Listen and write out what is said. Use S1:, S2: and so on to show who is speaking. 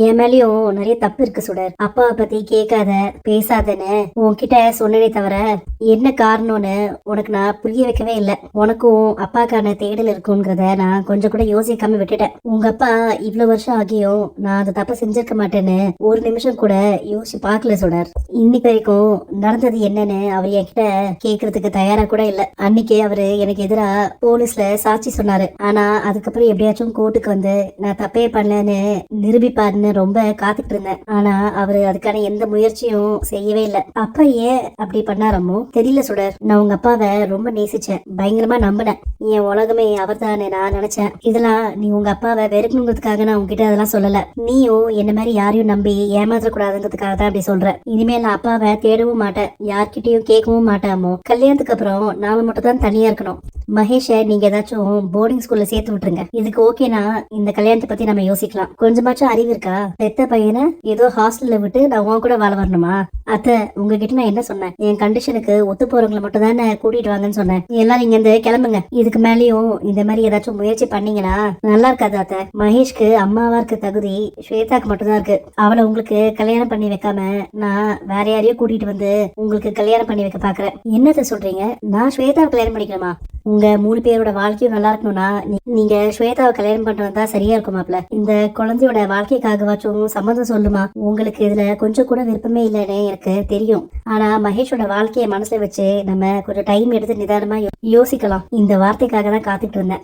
S1: என் மேலயும் நிறைய தப்பு இருக்கு சுடர். அப்பாவை பத்தி கேட்காத பேசாதன்னு உன்கிட்ட சொன்னனே தவிர என்ன காரணம்னு உனக்கு நான் புரிய வைக்கவே இல்லை. உனக்கும் அப்பாக்கான தேடல் இருக்குங்கிறத நான் கொஞ்சம் கூட யோசிக்காம விட்டுட்டேன். உங்க அப்பா இவ்வளவு வருஷம் ஆகியும் நான் அந்த தப்பை செஞ்சிருக்க மாட்டேன்னு ஒரு நிமிஷம் கூட யோசிச்சு பார்க்கல சுடர். இன்னைக்கு வரைக்கும் நடந்தது என்னன்னு அவர் என்கிட்ட கேக்குறதுக்கு தயாரா கூட இல்ல. அன்னைக்கு அவரு எனக்கு எதிரா போலீஸ்ல சாட்சி சொன்னாரு. ஆனா அதுக்கப்புறம் எப்படியாச்சும் கோர்ட்டுக்கு வந்து நான் தப்பே பண்ணலன்னு நிரூபிப்பாருன்னு ரொம்ப காத்துட்டு இருந்தேன். ஆனா அவரு அதுக்கான எந்த முயற்சியும் செய்யவே இல்லை. அப்பா ஏன் அப்படி பண்ணாரமோ தெரியல சுடர். நான் உங்க அப்பாவை ரொம்ப நேசிச்சேன், பயங்கரமா நம்பினேன். என் உலகமே அவர் தானே நான் நினைச்சேன். இதெல்லாம் நீ உங்க அப்பாவை வெறுக்கணுங்கிறதுக்காக நான் உங்ககிட்ட அதெல்லாம் சொல்லல. நீயும் என்ன மாதிரி யாரையும் நம்பி ஏமாற்ற கூடாதுங்கிறதுக்காக தான் அப்படி சொல்றேன். இனிமேல் நான் அப்பாவை தேடவும் மாட்டேன், யார்கிட்டயும் கேட்கவும் மாட்டாமோ. கல்யாணத்துக்கு அப்புறம் நாம மட்டும் தான் தனியா இருக்கணும். மகேஷை நீங்க ஏதாச்சும் போர்டிங் ஸ்கூல்ல சேர்த்து விட்டுருங்க. இதுக்கு ஓகேனா இந்த கல்யாணத்தை பத்தி நம்ம யோசிக்கலாம். கொஞ்சமாச்சும் அறிவு இருக்கா? பெத்த பையனை ஏதோ ஹாஸ்டல்ல விட்டு நான் உன் கூட வாழ வரணுமா? அத்தை, உங்ககிட்ட நான் என்ன சொன்னேன்? என் கண்டிஷனுக்கு ஒத்து போறவங்களை மட்டும் தான் கூட்டிட்டு வாங்கன்னு சொன்னேன். எல்லாரும் இங்க இருந்து கிளம்புங்க. இதுக்கு மேலேயும் இந்த மாதிரி ஏதாச்சும் முயற்சி பண்ணீங்கன்னா நல்லா இருக்காது அத்தை. மகேஷ்க்கு அம்மாவா இருக்க தகுதி ஸ்வேதாக்கு மட்டும் தான் இருக்கு. அவளை உங்களுக்கு கல்யாணம் பண்ணி வைக்காம நான் வேற யாரையும் கூட்டிட்டு வந்து உங்களுக்கு கல்யாணம் பண்ணி வைக்க பாக்குறேன். என்னத்த சொல்றீங்க? நான் ஸ்வேதாவை கல்யாணம் பண்ணிக்கணுமா? உங்க 3 பேரோட வாழ்க்கையும் நல்லா இருக்கணும்னா நீங்க ஸ்வேதாவை கல்யாணம் பண்ணிட்டு வந்தா சரியா இருக்குமாப்ல. இந்த குழந்தையோட வாழ்க்கைக்காகவாச்சும் சம்மதம் சொல்லுமா? உங்களுக்கு இதுல கொஞ்சம் கூட விருப்பமே இல்லைன்னு எனக்கு தெரியும். ஆனா மகேஷோட வாழ்க்கையை மனசுல வச்சு நம்ம கொஞ்சம் டைம் எடுத்து நிதானமா யோசிக்கலாம். இந்த வார்த்தைக்காக தான் காத்துட்டு இருந்தேன்.